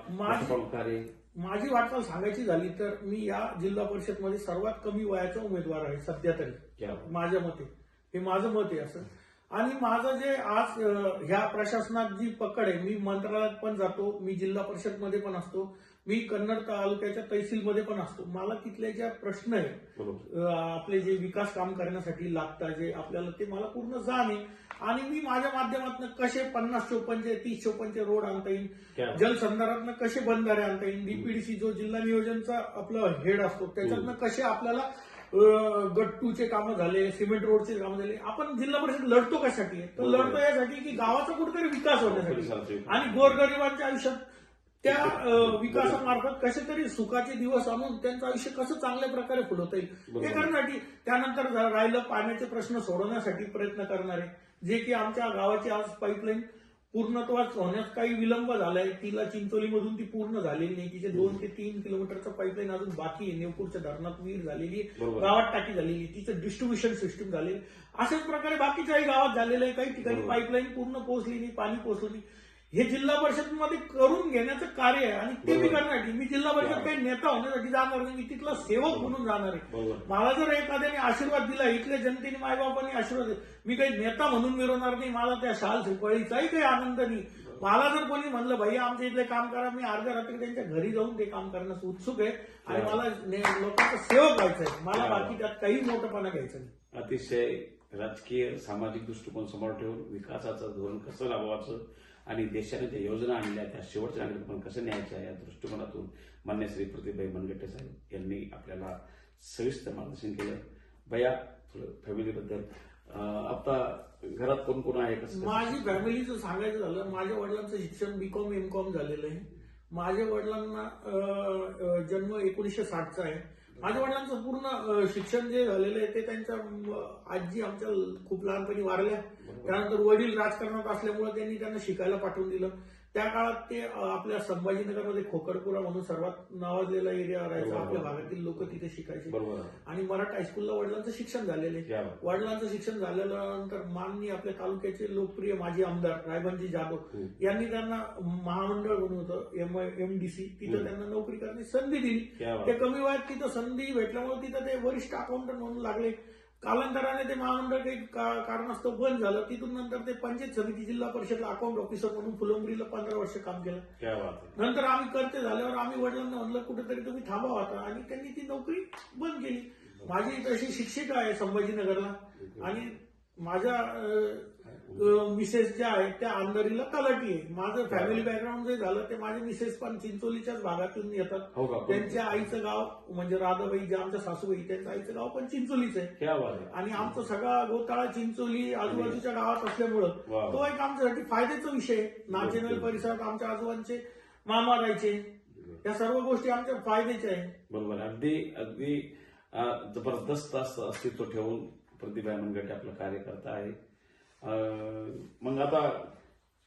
कार्य. माझी वाटचाल सांगायची झाली तर मी या जिल्हा परिषदमध्ये सर्वात कमी वयाचा उमेदवार आहे सध्या तरी, माझ्या मते. हे माझं मत आहे असं. आणि माझं जे आज ह्या प्रशासनात जी पकड आहे, मी मंत्रालयात पण जातो, मी जिल्हा परिषदमध्ये पण असतो, मी कन्नड तालुक्याच्या तहसीलमध्ये पण असतो. मला तिथले जे प्रश्न आहे आपले जे विकास काम करण्यासाठी लागतात जे आपल्याला, ते मला पूर्ण जाण आहे. आणि मी माझ्या माध्यमातून कसे 50-54, 30-54 रोड आणता येईल, जलसंधारणातनं कसे बंधारे आणता येईल, डीपीडीसी जो जिल्हा नियोजनचा आपलं हेड असतो त्याच्यातनं कसे आपल्याला गट्टूचे कामं झाले, सिमेंट रोडचे कामं झाले. आपण जिल्हा परिषद लढतो कशासाठी? तर लढतो यासाठी की गावाचा कुठेतरी विकास होण्यासाठी आणि गोरगरिबांच्या आयुष्यात त्या विकासामार्फत कसे तरी सुखाचे दिवस आणून त्यांचं आयुष्य कसं चांगल्या प्रकारे फुलवता येईल हे करण्यासाठी. त्यानंतर राहिलं पाण्याचे प्रश्न सोडवण्यासाठी प्रयत्न करणारे, जे की आमच्या गावाची आज पाईपलाईन पूर्णत्वास होण्यास काही विलंब झालाय. तिला चिंचोलीमधून ती पूर्ण झालेली नाही. तिचे 2 ते 3 किलोमीटरचं पाईपलाईन अजून बाकी आहे. नेवपूरच्या धरणात विहीर झालेली आहे, गावात टाकी झालेली, तिचं डिस्ट्रीब्युशन सिस्टीम झालेली. अशाच प्रकारे बाकीच्याही गावात झालेलं आहे. काही ठिकाणी पाईपलाईन पूर्ण पोहोचली नाही, पाणी पोहोचलं नाही. हे जिल्हा परिषदमध्ये करून घेण्याचं कार्य आहे आणि ते मी करण्यासाठी मी जिल्हा परिषद काही नेता होण्यासाठी जाणार नाही, मी तिथला सेवक म्हणून जाणार आहे. मला जर एखाद्याने आशीर्वाद दिला, इथल्या जनतेने मायबापांनी आशीर्वाद दिला, मी काही नेता म्हणून मिरवणार नाही. मला त्या शाल शिकवळीचाही काही आनंद नाही. मला जर कोणी म्हणलं भैया आमच्या इथले काम करा, मी अर्ध्या रात्री त्यांच्या घरी जाऊन ते काम करण्यास उत्सुक आहे आणि मला लोकांचा सेवक व्हायचं आहे. मला बाकी त्यात काही मोठंपणा घ्यायचं नाही. अतिशय राजकीय सामाजिक दृष्टिकोन समोर ठेवून विकासाचं धोरण कसं राबवायचं आणि देशाने ज्या योजना आणल्या त्या शेवटच्या नागरिक कसं न्यायच्या या दृष्टिकोनातून मान्य श्री प्रतिभाई मनगटे साहेब यांनी आपल्याला सविस्तर मार्गदर्शन केलं. भैया फॅमिलीबद्दल आता घरात कोण कोण आहे? कसं माझी फॅमिलीचं सांगायचं झालं, माझ्या वडिलांचं शिक्षण बीकॉम एमकॉम झालेलं आहे. माझ्या वडिलांना जन्म 1960चा आहे. माझ्या वडिलांचं पूर्ण शिक्षण जे झालेलं आहे ते त्यांच्या आजी आमच्या खूप लहानपणी वारल्या. त्यानंतर वडील राजकारणात असल्यामुळे त्यांनी त्यांना शिकायला पाठवून दिलं. त्या काळात ते आपल्या संभाजीनगरमध्ये खोकडपुरा म्हणून सर्वात नावाजलेला एरिया राहायचा. आपल्या भागातील लोक तिथे शिकायचे आणि मराठा हायस्कूलला वडिलांचं शिक्षण झालेलं आहे. वडिलांचं शिक्षण झाल्यानंतर माननीय आपल्या तालुक्याचे लोकप्रिय माजी आमदार रायबंजी जाधव यांनी त्यांना महामंडळ म्हणून होतं MDC, तिथं त्यांना नोकरी करण्याची संधी दिली. ते कमी वयात तिथं संधी भेटल्यामुळे तिथं ते वरिष्ठ अकाउंटंट म्हणून लागले. कालांतराने ते महामंडळ काही कारणास्तव बंद झालं. तिथून नंतर ते पंचायत समिती जिल्हा परिषदला अकाउंट ऑफिसर म्हणून फुलंब्रीला 15 वर्ष काम केलं. नंतर आम्ही करते झाल्यावर आम्ही वडिलांना म्हणलं कुठेतरी तुम्ही थांबावा आता आणि त्यांनी ती नोकरी बंद केली. माझी तशी शिक्षिका आहे संभाजीनगरला आणि माझ्या मिसेस ज्या आहेत त्या अंधारीला तलाठी आहे. माझं फॅमिली बॅकग्राऊंड जे झालं ते माझे मिसेस पण चिंचोलीच्याच भागातून येतात. त्यांच्या आईचं गाव म्हणजे राधाबाई ज्या आमच्या सासूबाई त्यांचं आईचं गाव पण चिंचोलीच आहे आणि आमचा सगळा गोताळा चिंचोली आजूबाजूच्या गावात असल्यामुळं तो एक आमच्यासाठी फायद्याचा विषय आहे. नाचेनल परिसरात आमच्या आजोबांचे मामा राहायचे. या सर्व गोष्टी आमच्या फायद्याच्या आहे. बरोबर. अगदी अगदी जबरदस्त असं अस्तित्व ठेवून प्रतिभा मनगटे आपलं कार्य करता आहे. मग आता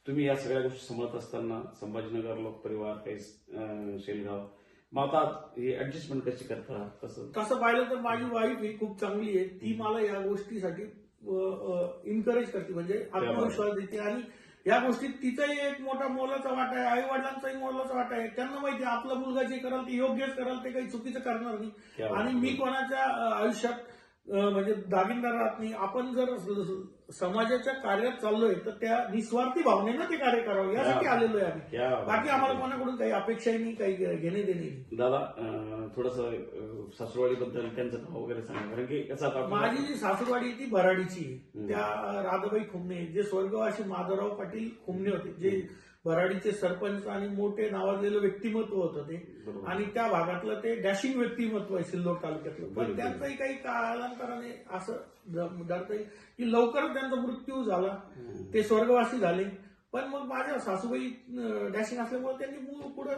तुम्ही या सगळ्या गोष्टी सांभाळत असताना संभाजीनगर लोक परिवार काही शेलगाव मग आता ही ऍडजस्टमेंट कशी करता तसं पाहिलं तर माझी वाईफ ही खूप चांगली आहे. ती मला या गोष्टीसाठी इन्करेज करते, म्हणजे आत्मविश्वास देते. आणि या गोष्टीत तिचाही एक मोठा मोलाचा वाटा आहे, आई वडिलांचाही मोलाचा वाटा आहे. त्यांना माहिती आहे आपला मुलगा जे कराल ते योग्यच कराल, ते काही चुकीचं करणार नाही. आणि मी कोणाच्या आयुष्यात म्हणजे दागिनदार राहत नाही. आपण जर समाजाच्या कार्यात चाललोय तर त्या निस्वार्थी भावनेनं ते कार्य करावं यासाठी आलेलो आहे आम्ही. बाकी आम्हाला कोणाकडून काही अपेक्षाही नाही, काही घेणे देणे नाही. दादा थोडस सासूरवाडीबद्दल त्यांचं नाव वगैरे सांगा, कारण की कसं आता माझी जी सासूरवाडी ती भराडीची आहे. त्या राधाबाई खुमणे जे स्वर्गवासी माधवराव पाटील खुमणे होते, जे भराडीचे सरपंच आणि मोठे नावाजलेलं व्यक्तिमत्व होतं ते. आणि त्या भागातलं ते डॅशिंग व्यक्तिमत्व आहे सिल्लोड तालुक्यातलं. पण त्यांचंही काही कालांतराने असं धरता येईल की लवकरच त्यांचा मृत्यू झाला, ते स्वर्गवासी झाले. पण मग माझ्या सासूबाई डॅशिंग असल्यामुळे त्यांनी पुढे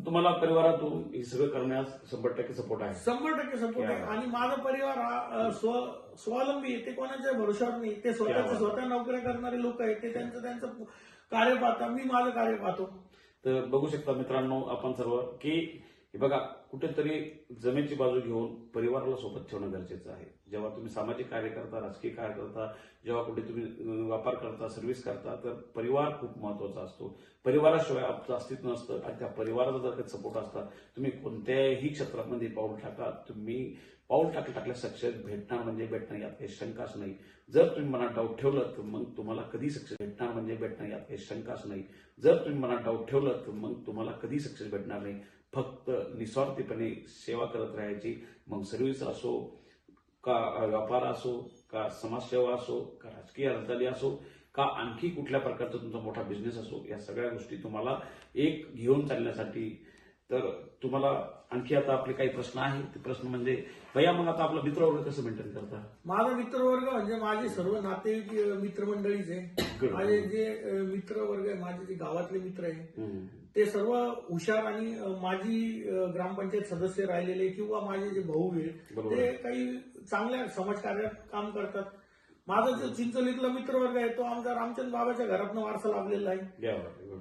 तुम्हाला परिवारातून हे सगळं करण्यास 100% सपोर्ट आहे. 100% सपोर्ट आहे. आणि माझा परिवार हा स्वावलंबी आहे, ते कोणाच्या भरोशावर नाही. ते स्वतः नोकऱ्या करणारे लोक आहेत, ते त्यांचं कार्य पाहता, मी माझं कार्य पाहतो. तर बघू शकता मित्रांनो आपण सर्व की हे बघा कुठेतरी जमेची बाजू घेऊन परिवाराला सोबत ठेवणं गरजेचं आहे. जेव्हा तुम्ही सामाजिक कार्य करता, राजकीय कार्य करता, जेव्हा कुठे तुम्ही व्यापार करता, सर्व्हिस करता, तर परिवार खूप महत्वाचा असतो. परिवाराशिवाय आपलं अस्तित्व नसतं. आणि त्या परिवाराचा जर काही सपोर्ट असता तुम्ही कोणत्याही क्षेत्रामध्ये पाऊल टाका, तुम्ही पाऊल टाकल्या सक्सेस भेटणार म्हणजे भेटणार, यात काही शंकाच नाही. जर तुम्ही मनात डाऊट ठेवलं तर मग तुम्हाला कधी सक्सेस भेटणार म्हणजे भेटणार, यात काही शंकाच नाही. जर तुम्ही मनात डाऊट ठेवलं तर मग तुम्हाला कधी सक्सेस भेटणार नाही. फक्त निस्वार्थीपणे सेवा करत राहायची. मग सर्व्हिस असो का व्यापार असो का समाजसेवा असो का राजकीय हालचाली असो का आणखी कुठल्या प्रकारचा तुमचा मोठा बिझनेस असो, या सगळ्या गोष्टी तुम्हाला एक घेऊन चालण्यासाठी. तर तुम्हाला आणखी आता आपले काही प्रश्न आहेत. ते प्रश्न म्हणजे भैया मग आता आपला मित्रवर्ग कसं मेंटेन करता? माझा मित्रवर्ग म्हणजे माझे सर्व नाते मित्रमंडळीच आहे. माझे जे मित्रवर्ग आहे, माझे जे गावातले मित्र आहे ते सर्व हुशार आणि माझी ग्रामपंचायत सदस्य राहिलेले किंवा माझे जे भाऊ आहे ते काही चांगल्या समाजकार्यात काम करतात. माझा जो चिंचोलीतला मित्रवर्ग आहे तो आमचा रामचंद्र बाबाच्या घरातनं वारसा लाभलेला आहे.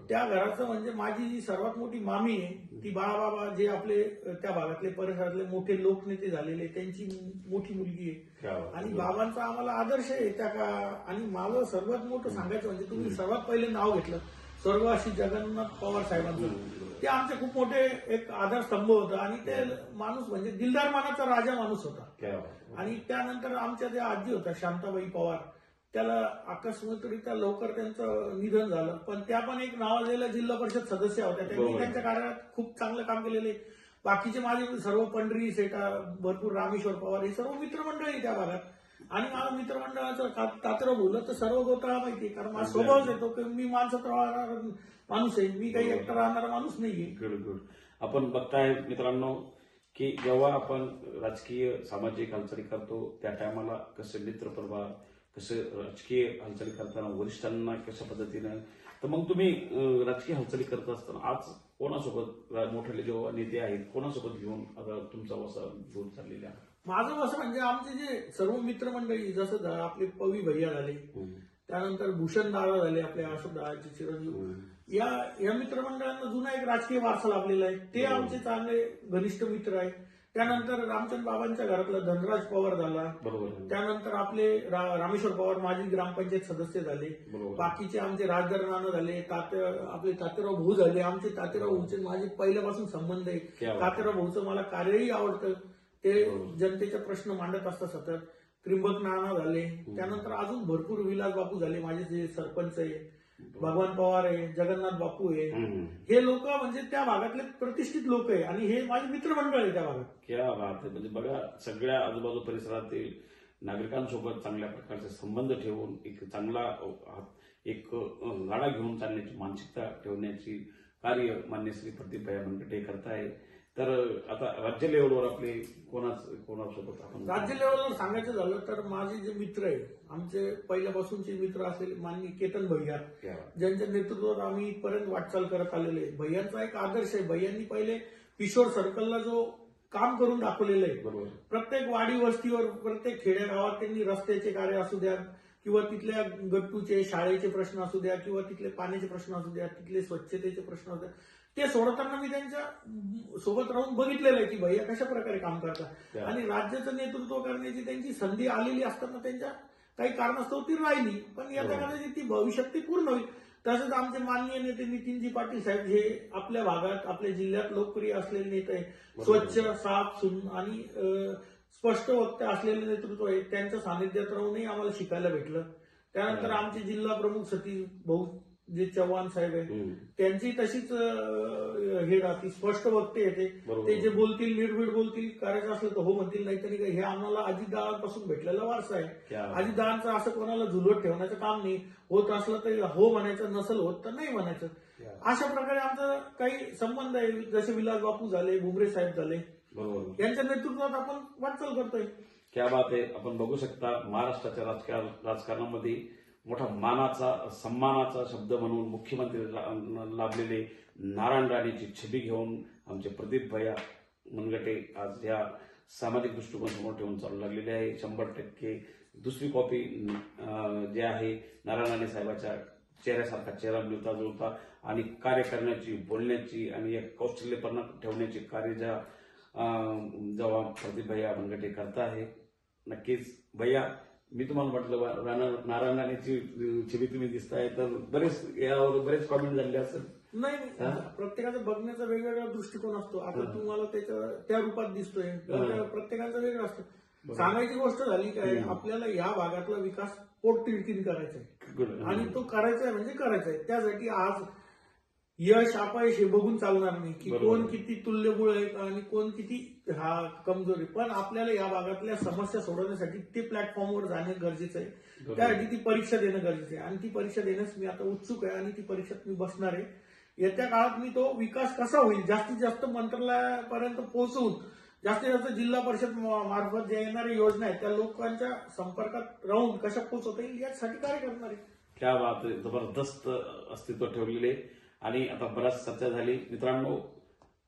त्या घराचं म्हणजे माझी जी सर्वात मोठी मामी आहे ती बाळाबाबा, जे आपले त्या भागातले परिसरातले मोठे लोकनेते झालेले, त्यांची मोठी मुलगी आहे. आणि बाबांचा आम्हाला आदर्श आहे त्या का. आणि मला सर्वात मोठं सांगायचं म्हणजे तुम्ही सर्वात पहिले नाव घेतलं स्वर्गवासी जगन्नाथ पवार साहेबांचं, ते आमचे खूप मोठे एक आधारस्तंभ होतं. आणि ते माणूस म्हणजे दिलदार मानाचा राजा माणूस होता. आणि त्यानंतर आमच्या ज्या आजी होत्या शांताबाई पवार, त्याला अकस्मातरित्या लवकर त्यांचं निधन झालं. पण त्या पण एक नावाजलेल्या जिल्हा परिषद सदस्य होत्या. त्यांनी त्यांच्या कार्यात खूप चांगलं काम केलेले. बाकीचे माझे सर्व पंढरी सेटा, भरपूर रामेश्वर पवार, हे सर्व मित्रमंडळी त्या भागात. आणि मला मित्रमंडळाचं तात्र बोललं तर सर्व गोष्ट माहिती आहे, कारण माझा स्वभावच येतो की मी माणसात राहणारा माणूस आहे, मी काही एकटा राहणारा माणूस नाहीये. गुड. आपण बघताय मित्रांनो की जेव्हा आपण राजकीय सामाजिक हालचाली करतो त्या टायमाला कसं मित्रपरिवार, कसं राजकीय हालचाली करताना वरिष्ठांना कशा पद्धतीनं. तर मग तुम्ही राजकीय हालचाली करत असताना आज कोणासोबत, मोठे जेव्हा नेते आहेत कोणासोबत घेऊन आता तुमचा वसा घेऊन चाललेला आहे? माझं असं म्हणजे आमचे जे सर्व मित्रमंडळी, जसं आपले पवी भैया झाले, त्यानंतर भूषण दादा झाले, आपले अशोक दादाचे चिरंजीव, या मित्रमंडळांना जुना एक राजकीय वारसा लाभलेला आहे. ते आमचे चांगले घनिष्ठ मित्र आहेत. त्यानंतर रामचंद्र बाबांच्या घरातला धनराज पवार झाला. त्यानंतर आपले रामेश्वर पवार माझी ग्रामपंचायत सदस्य झाले. बाकीचे आमचे राजदार नाना झाले, आपले तात्याराव भाऊ झाले. आमचे तात्याराव भाऊचे माझे पहिल्यापासून संबंध आहे. तात्याराव भाऊचं मला कार्यही आवडतं, ते जनतेचे प्रश्न मांडत असतात सतत. त्रिंबक नाना झाले. त्यानंतर अजून भरपूर विलास बापू झाले माझे जे सरपंच आहे. भगवान पवार आहे, जगन्नाथ बापू आहे. हे लोक म्हणजे त्या भागातले प्रतिष्ठित लोक आहे आणि हे माझे मित्रमंडळ आहे त्या भागात. क्या बात आहे. म्हणजे बघा सगळ्या आजूबाजू परिसरातील नागरिकांसोबत चांगल्या प्रकारचे संबंध ठेवून एक चांगला एक गाडा घेऊन चालण्याची मानसिकता ठेवण्याची कार्य मान्य श्री प्रदीपभाई मनगटे करताय. तर आता राज्य लेवलवर आपले कोणासोबत आपण? राज्य लेवलवर सांगायचं झालं तर माझे जे मित्र आहे, आमचे पहिल्यापासूनचे मित्र असलेले माननीय केतन भैया, ज्यांच्या नेतृत्वात आम्ही इथपर्यंत वाटचाल करत आलेले आहे. भैयांचा एक आदर्श आहे. भैयांनी पहिले किशोर सर्कलला जो काम करून दाखवलेलं आहे, प्रत्येक वाडी वस्तीवर, प्रत्येक खेड्यागावात त्यांनी रस्त्याचे कार्य असू द्या, किंवा तिथल्या गट्टूचे शाळेचे प्रश्न असू द्या किंवा तिथले पाण्याचे प्रश्न असू द्या, तिथले स्वच्छतेचे प्रश्न असू द्या, ते सोडवताना मी त्यांच्या सोबत राहून बघितलेलं आहे की भैया कशा प्रकारे काम करतात. आणि राज्याचं नेतृत्व करण्याची त्यांची संधी आलेली असताना त्यांच्या काही कारणास्तव ती राहिली, पण या कदाचित ती भविष्यात ती पूर्ण होईल. तसंच आमचे माननीय नेते नितीनजी पाटील साहेब हे आपल्या भागात आपल्या जिल्ह्यात लोकप्रिय असलेले नेते आहे. स्वच्छ, साफ, आणि स्पष्ट वक्ते असलेले नेतृत्व आहे. त्यांच्या सानिध्यात राहूनही आम्हाला शिकायला भेटलं. त्यानंतर आमचे जिल्हा प्रमुख सतीश भाऊ जे चव्हाण साहेब आहे, त्यांची तशीच हे राहते, स्पष्ट वक्ते येते. ते जे बोलतील नीटबीट बोलतील, करायचं असलं तर हो म्हणतील, नाही तरी हे आम्हाला अजितदादांपासून भेटलेला वारसा आहे. अजितदादांचं असं कोणाला झुलवत ठेवण्याचं काम नाही. होत असलं तर हो म्हणायचं, नसल होत तर नाही म्हणायचं. अशा प्रकारे आमचा काही संबंध आहे. जसे विलास बापू झाले, भुमरे साहेब झाले, यांच्या नेतृत्वात आपण वाटचाल करतोय. क्या बात आहे. आपण बघू शकता महाराष्ट्राच्या राजकारणामध्ये मोठा मानाचा सन्मानाचा शब्द म्हणून मुख्यमंत्री लाभलेले नारायण राणेची छबी घेऊन आमचे प्रदीप भैया मनगटे आज या सामाजिक दृष्टिकोन समोर ठेवून चालू लागलेले आहे. 100% दुसरी कॉपी जे आहे नारायण राणे साहेबांच्या चेहऱ्यासारखा चेहरा मिळता जुळता आणि कार्य करण्याची, बोलण्याची आणि एक कौशल्यपणा ठेवण्याची कार्य जेव्हा प्रदीप भैया मनगटे करत आहे. नक्कीच भैया, मी तुम्हाला म्हटलं नारायण राणेची छबी तुम्ही दिसताय, तर यावर बरेच कॉमेंट झाले असेल. नाही, प्रत्येकाचा बघण्याचा वेगवेगळा दृष्टिकोन असतो. आता तुम्हाला त्या रूपात दिसतोय, प्रत्येकाचा वेगळा असतो. सांगायची गोष्ट झाली काय, आपल्याला या भागातला विकास पोटतिडकीने करायचा आहे आणि तो करायचा आहे म्हणजे करायचा आहे. त्यासाठी आज यश अपयश हे बघून चालणार नाही की कोण किती तुल्यबळ आहे आणि कोण किती कमजोर आहे. पण आपल्याला या भागातल्या समस्या सोडवण्यासाठी ते प्लॅटफॉर्मवर जाणे गरजेचं आहे. त्यासाठी ती परीक्षा देणं गरजेचं आहे आणि ती परीक्षा देण्यास मी आता उत्सुक आहे आणि ती परीक्षेत मी बसणार आहे. येत्या काळात मी तो विकास कसा होईल जास्तीत जास्त मंत्रालयापर्यंत पोहोचवून जास्तीत जास्त जिल्हा परिषद मार्फत ज्या येणाऱ्या योजना आहेत त्या लोकांच्या संपर्कात राहून कशा पोहोचवता येईल यासाठी कार्य करणार आहे. क्या बात, जबरदस्त अस्तित्व ठेवलेले. आणि आता बराच चर्चा झाली. मित्रांनो,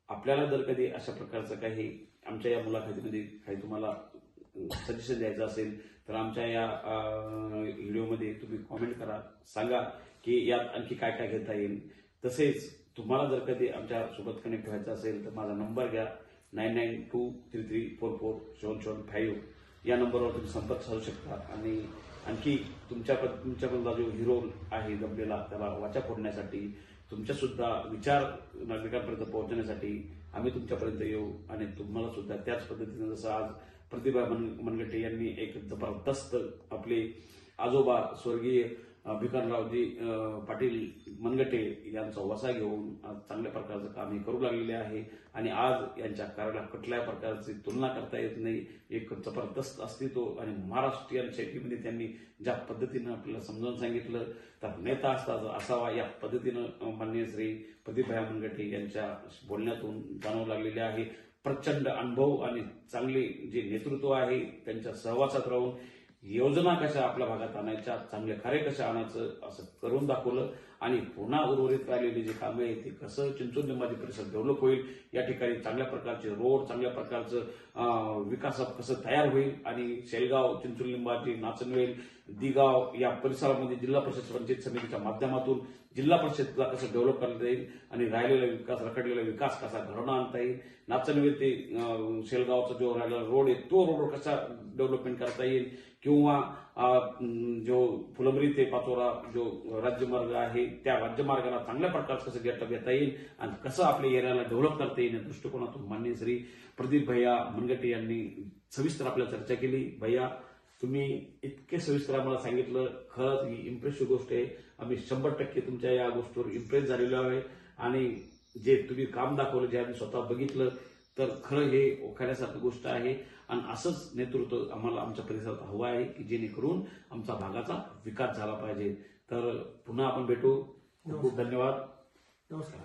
आपल्याला जर कधी अशा प्रकारचं काही आमच्या या मुलाखतीमध्ये काही तुम्हाला सजेशन द्यायचं असेल तर आमच्या या व्हिडिओमध्ये तुम्ही कॉमेंट करा, सांगा की यात आणखी काय काय घेता येईल. तसेच तुम्हाला जर कधी आमच्या सोबत कनेक्ट व्हायचं असेल तर माझा नंबर घ्या, 9923344775. या नंबरवर तुम्ही संपर्क साधू शकता. आणि आणखी तुमच्याकडला जो हिरो आहे दबलेला, त्याला वाचा फोडण्यासाठी, तुमच्या सुद्धा विचार नागरिकांपर्यंत पोहोचण्यासाठी आम्ही तुमच्यापर्यंत येऊ आणि तुम्हाला सुद्धा त्याच पद्धतीने जसं आज प्रतिभा मनगटे यांनी एक जबरदस्त आपले आजोबा स्वर्गीय भिकानरावजी पाटील मनगटे यांचा वसा घेऊन आज चांगल्या प्रकारचं काम हे करू लागलेले आहे. आणि आज यांच्या कार्याला कुठल्याही प्रकारची तुलना करता येत नाही. एक जबरदस्त अस्तित्व आणि महाराष्ट्रीयन शैलीमध्ये त्यांनी ज्या पद्धतीनं आपल्याला समजावून सांगितलं तर नेता असावा या पद्धतीनं माननीय श्री प्रदीपभाई मनगटे यांच्या बोलण्यातून जाणवू लागलेले आहे. प्रचंड अनुभव आणि चांगले जे नेतृत्व आहे त्यांच्या सहवासात राहून योजना कशा आपल्या भागात आणायच्या, चांगले कार्य कशा आणायचं असं करून दाखवलं. आणि पुन्हा उर्वरित राहिलेली जी कामे आहेत ती कसं चिंचोली लिंबाची परिसर डेव्हलप होईल, या ठिकाणी चांगल्या प्रकारचे रोड, चांगल्या प्रकारचं विकास कसं तयार होईल आणि शेलगाव, चिंचोली लिंबाची, नाचनवेल, दिगाव या परिसरामध्ये जिल्हा परिषद पंचायत समितीच्या माध्यमातून जिल्हा परिषदला कसं डेव्हलप करता येईल आणि राहिलेला विकास, रखडलेला विकास कसा घडवून आणता येईल. नाचनवेल ते शेलगावचा जो राहिलेला रोड आहे तो रोड कसा डेव्हलपमेंट करता येईल, किंवा जो फुलंब्री ते पाचोरा जो राज्यमार्ग आहे त्या राज्यमार्गाला चांगल्या प्रकारचं कसं घेता येईल आणि कसं आपल्या एरियाला डेव्हलप करता येईल या दृष्टिकोनातून माननीय श्री प्रदीप भैया मनगटे यांनी सविस्तर आपल्याला चर्चा केली. भैया, तुम्ही इतके सविस्तर आम्हाला सांगितलं, खरंच ही इम्प्रेसिव्ह गोष्ट आहे. आम्ही 100% तुमच्या या गोष्टीवर इम्प्रेस झालेलो आहे आणि जे तुम्ही काम दाखवलं, जे आम्ही स्वतः बघितलं, तर खरं हे ओळखण्यासारखी गोष्ट आहे. आणि असंच नेतृत्व आम्हाला आमच्या परिसरात हवं आहे की जेणेकरून आमचा भागाचा विकास झाला पाहिजे. तर पुन्हा आपण भेटू. खूप खूप धन्यवाद. नमस्कार.